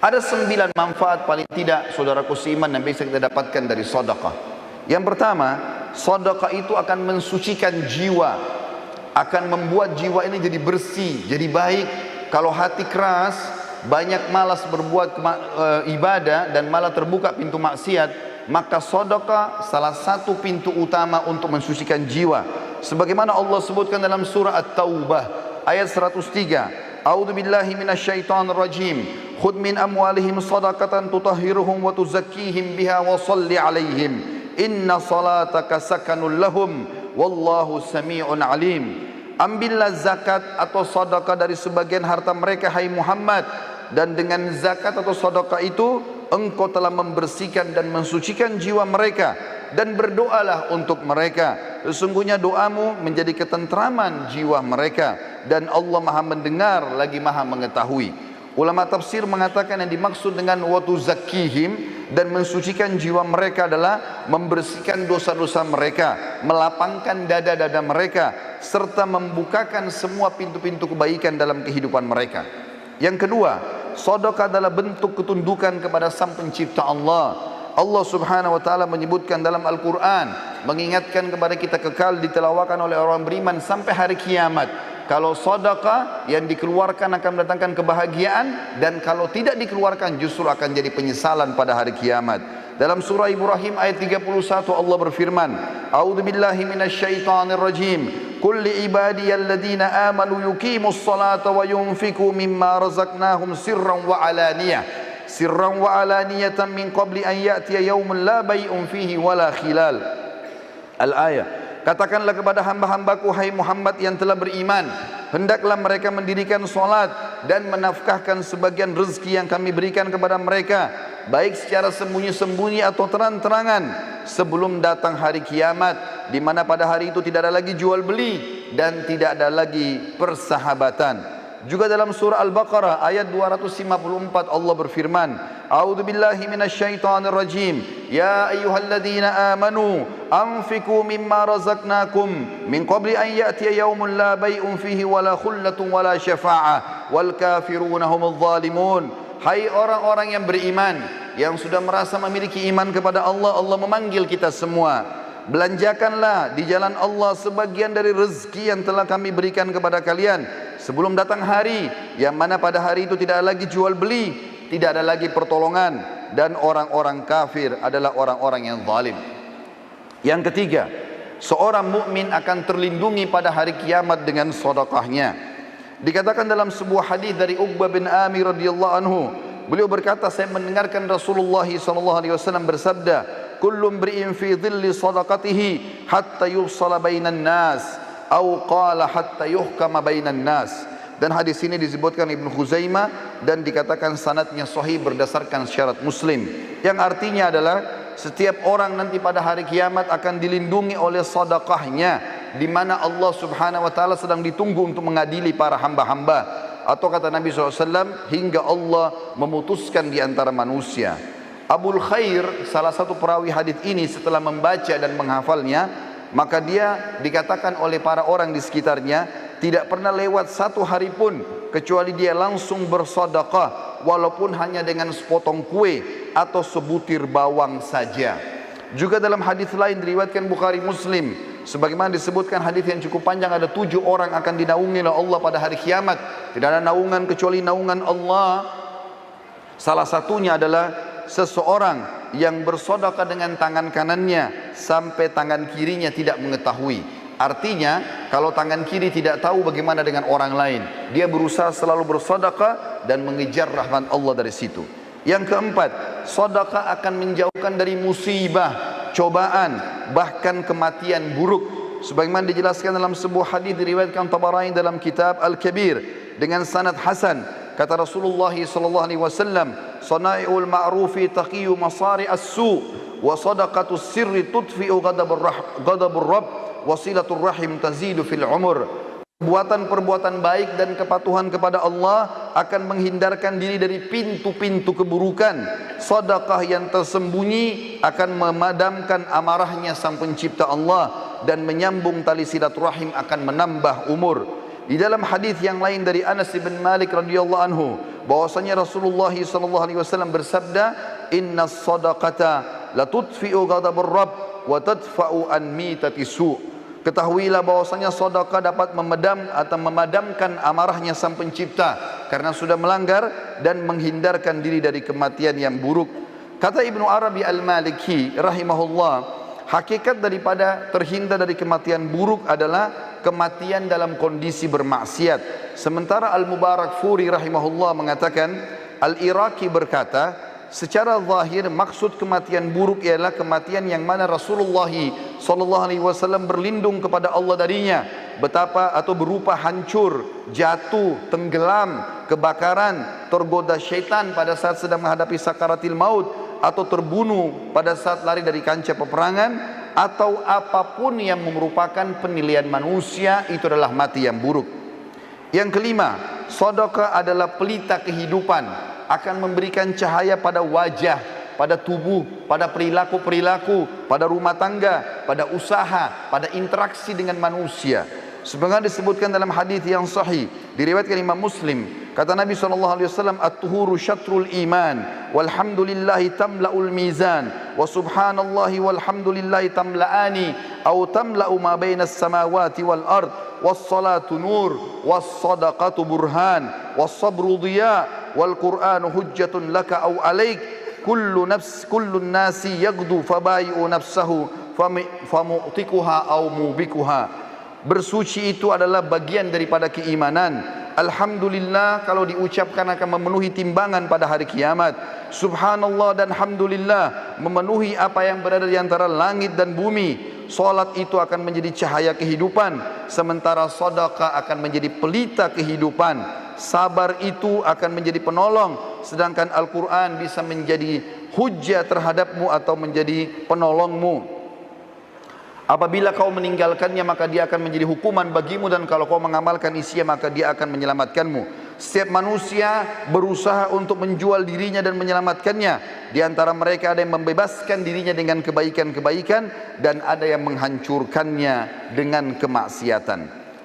Ada 9 manfaat paling tidak saudaraku seiman yang bisa kita dapatkan dari sedekah. Yang pertama, sedekah itu akan mensucikan jiwa, akan membuat jiwa ini jadi bersih, jadi baik. Kalau hati keras, banyak malas berbuat ibadah dan malah terbuka pintu maksiat, maka sedekah salah satu pintu utama untuk mensucikan jiwa. Sebagaimana Allah sebutkan dalam surah At-Taubah ayat 103. A'udzu billahi minasyaitonir rajim. Khudh min amwalihim shadaqatan tutahhiruhum wa tuzakkihim biha wa shalli 'alaihim. Inna salataka sakanul lahum wallahu samii'un 'alim. Ambillah zakat atau sedekah dari sebagian harta mereka hai Muhammad, dan dengan zakat atau sedekah itu engkau telah membersihkan dan mensucikan jiwa mereka, dan berdoalah untuk mereka. Sesungguhnya doamu menjadi ketentraman jiwa mereka, dan Allah Maha mendengar lagi Maha mengetahui. Ulama tafsir mengatakan yang dimaksud dengan watu zakihim dan mensucikan jiwa mereka adalah membersihkan dosa-dosa mereka, melapangkan dada-dada mereka, serta membukakan semua pintu-pintu kebaikan dalam kehidupan mereka. Yang kedua, sedekah adalah bentuk ketundukan kepada Sang Pencipta Allah. Allah Subhanahu wa taala menyebutkan dalam Al-Qur'an, mengingatkan kepada kita kekal ditelawakan oleh orang beriman sampai hari kiamat. Kalau sedekah yang dikeluarkan akan mendatangkan kebahagiaan, dan kalau tidak dikeluarkan justru akan jadi penyesalan pada hari kiamat. Dalam surah Ibrahim ayat 31 Allah berfirman, A'udzu billahi minasyaitonir rajim. Qul li ibadiyalladzina amanu yuqimus salata wa yunfiqu mimma razaqnahum sirran wa alaniyatan min qabli an ya'tiya yaumun la bay'un fihi wala khilal. Al-ayah. Katakanlah kepada hamba-hambaku hai Muhammad yang telah beriman, hendaklah mereka mendirikan solat dan menafkahkan sebagian rezeki yang kami berikan kepada mereka, baik secara sembunyi-sembunyi atau terang-terangan, sebelum datang hari kiamat, di mana pada hari itu tidak ada lagi jual beli dan tidak ada lagi persahabatan. Juga dalam surah Al-Baqarah ayat 254 Allah berfirman, A'udzu billahi minasyaitonir rajim. Ya ayyuhalladzina amanu anfiqu mimma razaqnakum min qabli an ya'tiya yaumun la bay'un fihi wala khullatun wala syafa'ah wal kafiruna humudz zalimun. Hai orang-orang yang beriman, yang sudah merasa memiliki iman kepada Allah, Allah memanggil kita semua. Belanjakanlah di jalan Allah sebagian dari rezeki yang telah kami berikan kepada kalian sebelum datang hari yang mana pada hari itu tidak ada lagi jual beli, tidak ada lagi pertolongan, dan orang-orang kafir adalah orang-orang yang zalim. Yang ketiga, seorang mukmin akan terlindungi pada hari kiamat dengan sedekahnya. Dikatakan dalam sebuah hadis dari Uqbah bin Amir radhiyallahu anhu, beliau berkata, saya mendengarkan Rasulullah sallallahu alaihi wasallam bersabda, kullu imri'in fi dhilli sadaqatihi hatta yufsala bainan nas atau qala hatta yuhkama bainan nas. Dan hadis ini disebutkan Ibnu Khuzaimah dan dikatakan sanadnya sahih berdasarkan syarat Muslim, yang artinya adalah setiap orang nanti pada hari kiamat akan dilindungi oleh sedekahnya, di mana Allah Subhanahu wa taala sedang ditunggu untuk mengadili para hamba-hamba, atau kata Nabi SAW, hingga Allah memutuskan di antara manusia. Abul Khair, salah satu perawi hadis ini, setelah membaca dan menghafalnya, maka dia dikatakan oleh para orang di sekitarnya, tidak pernah lewat satu hari pun kecuali dia langsung bersedekah, walaupun hanya dengan sepotong kue atau sebutir bawang saja. Juga dalam hadis lain diriwayatkan Bukhari Muslim, sebagaimana disebutkan hadis yang cukup panjang, ada 7 orang akan dinaungi oleh Allah pada hari kiamat. Tidak ada naungan kecuali naungan Allah. Salah satunya adalah seseorang yang bersedekah dengan tangan kanannya sampai tangan kirinya tidak mengetahui. Artinya kalau tangan kiri tidak tahu, bagaimana dengan orang lain? Dia berusaha selalu bersedekah dan mengejar rahmat Allah dari situ. Yang keempat, sedekah akan menjauhkan dari musibah, cobaan, bahkan kematian buruk. Sebagaimana dijelaskan dalam sebuah hadis diriwayatkan Tabarani dalam kitab Al-Kabir dengan sanad hasan. Kata Rasulullah sallallahu alaihi wasallam, "Sana'iul ma'rufi taqiyu masari as-su' wa sadaqatus sirri tudfi'u ghadabur rabb wa silatur rahim tazidu fil umur." Perbuatan-perbuatan baik dan kepatuhan kepada Allah akan menghindarkan diri dari pintu-pintu keburukan. Sedekah yang tersembunyi akan memadamkan amarahnya Sang Pencipta Allah dan menyambung tali silaturahim, akan menambah umur. Di dalam hadis yang lain dari Anas bin Malik radhiyallahu anhu, bahwasanya Rasulullah sallallahu alaihi wasallam bersabda, "Inna sadaqata la tudfi'u ghadabur rabb wa tadfa'u an mitati su'." Ketahuilah bahwasanya sedekah dapat memadamkan amarahnya Sang Pencipta karena sudah melanggar dan menghindarkan diri dari kematian yang buruk. Kata Ibnu Arabi Al-Maliki rahimahullah, hakikat daripada terhindar dari kematian buruk adalah kematian dalam kondisi bermaksiat. Sementara Al-Mubarakfuri rahimahullah mengatakan, Al-Iraqi berkata, secara zahir maksud kematian buruk ialah kematian yang mana Rasulullah sallallahu alaihi wasallam berlindung kepada Allah darinya, betapa atau berupa hancur, jatuh, tenggelam, kebakaran, tergoda syaitan pada saat sedang menghadapi sakaratil maut, atau terbunuh pada saat lari dari kancah peperangan, atau apapun yang merupakan penilaian manusia, itu adalah mati yang buruk. Yang kelima, sedekah adalah pelita kehidupan, akan memberikan cahaya pada wajah, pada tubuh, pada perilaku-perilaku, pada rumah tangga, pada usaha, pada interaksi dengan manusia. Sebagaimana disebutkan dalam hadis yang sahih diriwayatkan Imam Muslim, kata Nabi SAW, "At-tuhuru syatrul iman, walhamdulillahi tamla'ul mizan, wa subhanallahi walhamdulillahi tamla'ani, au tamla'u ma bainas samawati wal ard, was-salatu nur, was-sadaqatu burhan, was-sabru dhiya, wal Qur'anu hujjatun laka au alaik, kullu nasi yaghdu fabayi'u nafsahu famu'tikuha au mubikuha." Bersuci itu adalah bagian daripada keimanan. Alhamdulillah kalau diucapkan akan memenuhi timbangan pada hari kiamat. Subhanallah dan Alhamdulillah memenuhi apa yang berada di antara langit dan bumi. Salat itu akan menjadi cahaya kehidupan, sementara sedekah akan menjadi pelita kehidupan. Sabar itu akan menjadi penolong, sedangkan Al-Quran bisa menjadi hujjah terhadapmu atau menjadi penolongmu. Apabila kau meninggalkannya maka dia akan menjadi hukuman bagimu, dan kalau kau mengamalkan isinya maka dia akan menyelamatkanmu. Setiap manusia berusaha untuk menjual dirinya dan menyelamatkannya. Di antara mereka ada yang membebaskan dirinya dengan kebaikan-kebaikan, dan ada yang menghancurkannya dengan kemaksiatan.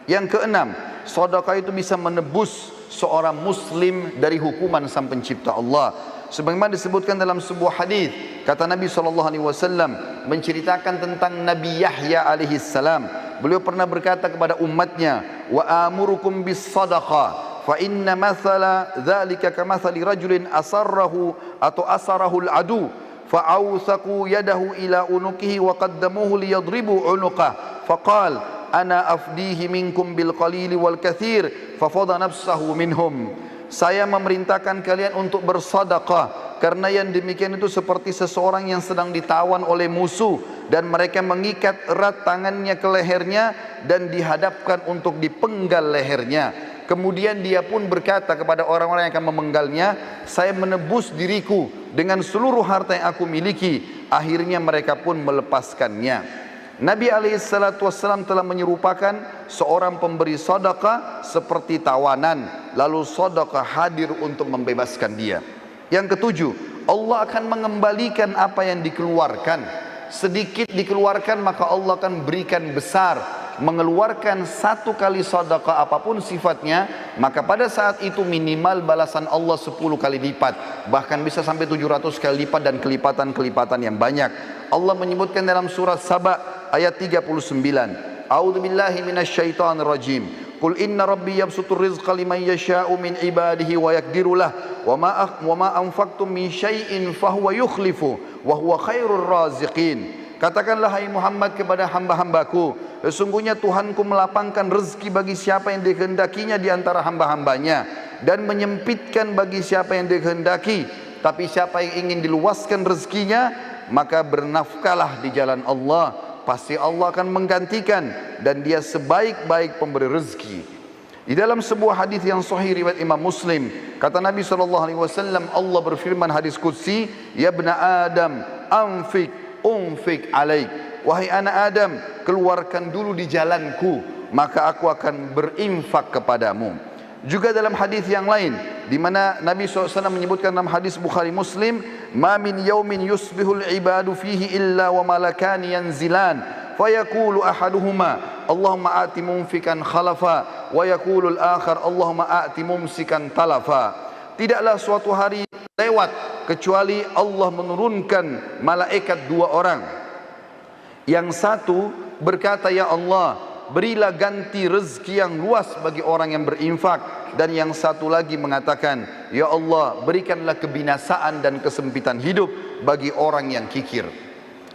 Yang keenam, sedekah itu bisa menebus seorang muslim dari hukuman Sang Pencipta Allah. Sebagaimana disebutkan dalam sebuah hadis, kata Nabi SAW menceritakan tentang Nabi Yahya alaihi salam. Beliau pernah berkata kepada umatnya, "Wa amurukum bis sadaqah, fa inna mathala dzalika kamathali rajulin asarrahu atau asarahu al-adu, fa awthaqu yadahu ila unuqihi wa qaddamuhu liyadribu unuqah, faqal ana afdihi minkum bil qalili wal kathir, fa fadha nafsahu minhum." Saya memerintahkan kalian untuk bersedekah, karena yang demikian itu seperti seseorang yang sedang ditawan oleh musuh, dan mereka mengikat erat tangannya ke lehernya dan dihadapkan untuk dipenggal lehernya. Kemudian dia pun berkata kepada orang-orang yang akan memenggalnya, "Saya menebus diriku dengan seluruh harta yang aku miliki." Akhirnya mereka pun melepaskannya. Nabi SAW telah menyerupakan seorang pemberi sedekah seperti tawanan, lalu sedekah hadir untuk membebaskan dia. Yang ketujuh, Allah akan mengembalikan apa yang dikeluarkan. Sedikit dikeluarkan maka Allah akan berikan besar. Mengeluarkan satu kali sedekah apapun sifatnya, maka pada saat itu minimal balasan Allah 10 kali lipat, bahkan bisa sampai 700 kali lipat dan kelipatan-kelipatan yang banyak. Allah menyebutkan dalam surat Saba ayat 39, A'udzu billahi minasyaitonir rajim. Qul inna rabbi yabsutur rizqa liman yasha'u min ibadihi wa yaqdiru lah wa ma anfaqtum min syai'in fahuwa yukhlifu wa huwa khairur raziqin. Katakanlah hai Muhammad kepada hamba-hambaku, sesungguhnya Tuhanku melapangkan rezeki bagi siapa yang dikehendakinya di antara hamba-hambanya, dan menyempitkan bagi siapa yang dikehendaki. Tapi siapa yang ingin diluaskan rezekinya, maka bernafkahlah di jalan Allah, pasti Allah akan menggantikan, dan dia sebaik-baik pemberi rezeki. Di dalam sebuah hadis yang sahih riwayat Imam Muslim, kata Nabi SAW, Allah berfirman hadis qudsi, "Ya ibna Adam, anfik unfik alaik." Wahai anak Adam, keluarkan dulu di jalanku, maka aku akan berinfak kepadamu. Juga dalam hadis yang lain, di mana Nabi SAW menyebutkan dalam hadis Bukhari Muslim, "Ma min yaumin yusbihul ibadu fihi illa wa malakani yanzilan, fayaqulu ahaduhuma, Allahumma ati munfikan khalafa, wa yaqulul akhar Allahumma a'ti mumsikan talafa. Tidaklah suatu hari lewat kecuali Allah menurunkan malaikat dua orang. Yang satu berkata, ya Allah, berilah ganti rezeki yang luas bagi orang yang berinfak. Dan yang satu lagi mengatakan, ya Allah, berikanlah kebinasaan dan kesempitan hidup bagi orang yang kikir.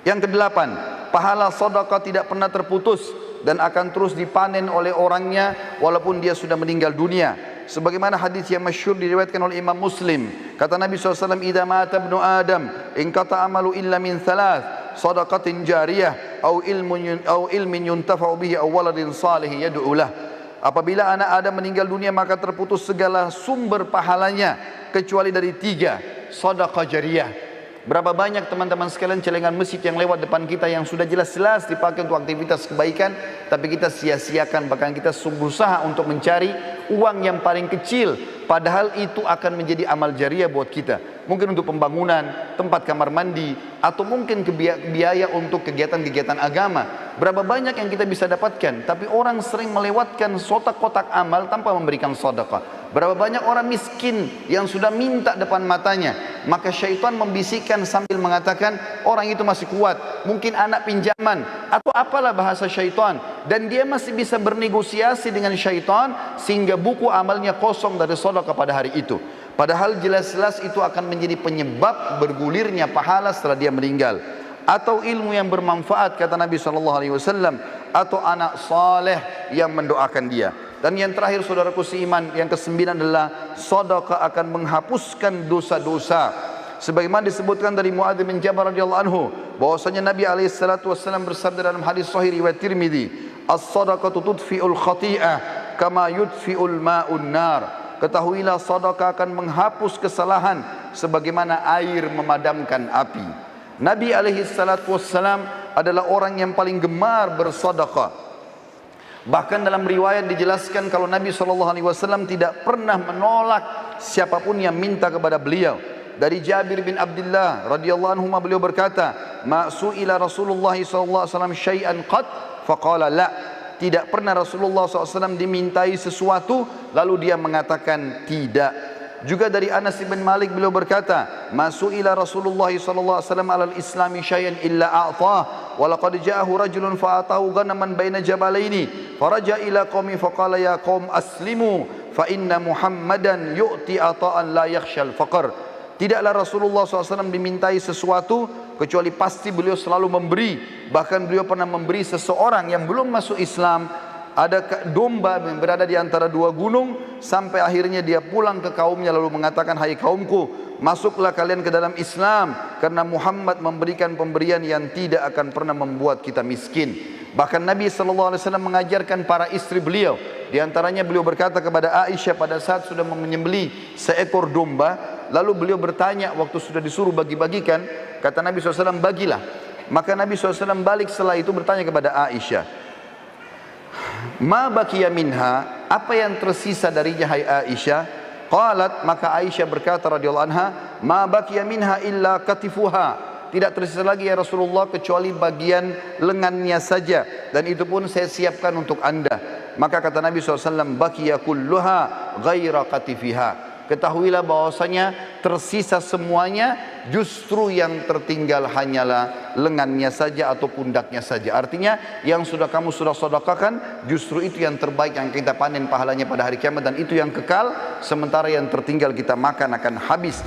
Yang kedelapan, pahala sedekah tidak pernah terputus dan akan terus dipanen oleh orangnya walaupun dia sudah meninggal dunia. Sebagaimana hadis yang masyhur diriwayatkan oleh Imam Muslim, kata Nabi SAW, idza mata ibnu Adam inqata amalu illa min thalath, sadaqatin jariyah au ilmin yuntafa'u bihi aw waladin salih yad'u lah. Apabila anak Adam meninggal dunia maka terputus segala sumber pahalanya kecuali dari tiga, sedekah jariyah. Berapa banyak teman-teman sekalian celengan masjid yang lewat depan kita yang sudah jelas-jelas dipakai untuk aktivitas kebaikan, tapi kita sia-siakan, bahkan kita berusaha untuk mencari uang yang paling kecil, padahal itu akan menjadi amal jariah buat kita. Mungkin untuk pembangunan, tempat kamar mandi, atau mungkin biaya untuk kegiatan-kegiatan agama. Berapa banyak yang kita bisa dapatkan, tapi orang sering melewatkan kotak-kotak amal tanpa memberikan sedekah. Berapa banyak orang miskin yang sudah minta depan matanya, maka syaitan membisikkan sambil mengatakan orang itu masih kuat, mungkin anak pinjaman atau apalah bahasa syaitan, dan dia masih bisa bernegosiasi dengan syaitan sehingga buku amalnya kosong dari sedekah pada hari itu. Padahal jelas-jelas itu akan menjadi penyebab bergulirnya pahala setelah dia meninggal. Atau ilmu yang bermanfaat, kata Nabi SAW, atau anak saleh yang mendoakan dia. Dan yang terakhir saudaraku seiman, yang kesembilan adalah sedekah akan menghapuskan dosa-dosa. Sebagaimana disebutkan dari Muadz bin Jabal radhiyallahu anhu, bahwasanya Nabi SAW bersabda dalam hadis sahih riwayat Tirmidzi, as-sadaqatu tudfi'ul khati'ah kama yudfi'ul ma'un nar. Ketahuilah sedekah akan menghapus kesalahan sebagaimana air memadamkan api. Nabi SAW adalah orang yang paling gemar bersedekah. Bahkan dalam riwayat dijelaskan kalau Nabi SAW tidak pernah menolak siapapun yang minta kepada beliau. Dari Jabir bin Abdullah radhiyallahu anhu beliau berkata, "Ma su'ila Rasulullah SAW syai'an qad faqala la." Tidak pernah Rasulullah SAW dimintai sesuatu lalu dia mengatakan tidak. Juga dari Anas bin Malik beliau berkata, "Masu'ila Rasulullah sallallahu alaihi wasallam 'alal islami syai'an illa a'tah, wa laqad ja'ahu rajulun fa'atahu ghanaman baina jabalaini, faraja ila qaumi faqala ya qaum aslimu fa inna Muhammadan yu'ti ata'an la yakhshal faqr." Tidaklah Rasulullah SAW dimintai sesuatu kecuali pasti beliau selalu memberi. Bahkan beliau pernah memberi seseorang yang belum masuk Islam ada domba yang berada di antara dua gunung, sampai akhirnya dia pulang ke kaumnya lalu mengatakan, "Hai kaumku, masuklah kalian ke dalam Islam karena Muhammad memberikan pemberian yang tidak akan pernah membuat kita miskin." Bahkan Nabi SAW mengajarkan para istri beliau, di antaranya beliau berkata kepada Aisyah pada saat sudah menyembelih seekor domba, lalu beliau bertanya waktu sudah disuruh bagi-bagikan, kata Nabi SAW, "Bagilah." Maka Nabi SAW balik setelah itu bertanya kepada Aisyah, "Ma baqiya minha?" Apa yang tersisa darinya hai Aisyah? Qalat, maka Aisyah berkata radhiyallahu anha, "Ma baqiya minha illa katifuha." Tidak tersisa lagi ya Rasulullah kecuali bagian lengannya saja, dan itu pun saya siapkan untuk anda. Maka kata Nabi SAW, "Baqiya kulluha ghaira katifiha." Ketahuilah bahwasanya tersisa semuanya, justru yang tertinggal hanyalah lengannya saja atau pundaknya saja. Artinya yang sudah kamu sedekahkan, justru itu yang terbaik yang kita panen pahalanya pada hari kiamat, dan itu yang kekal, sementara yang tertinggal kita makan akan habis.